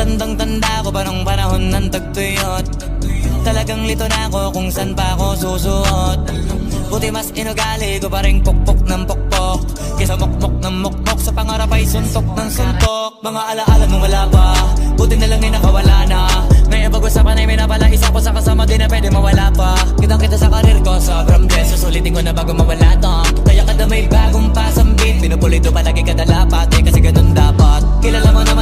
Tandang-tanda ko pa nung panahon ng tagtuyot. Talagang lito na ako kung saan pa ako susuot. Buti mas inugali ko pa rin pukpok ng pukpok kesa mukmok ng mukmok, sa pangarap ay suntok ng suntok. Mga alaala nung wala pa, buti na lang ay nakawala na. May pag-usapan ay may napala, isa ko sa kasama din na pwede mawala pa. Kitang kita sa karir ko, sobrang blessed. Susulitin ko na bago mawala to. Kaya kada may bagong pasambit, pinupulito palagi kada lapat, kasi ganun dapat. Kilala mo naman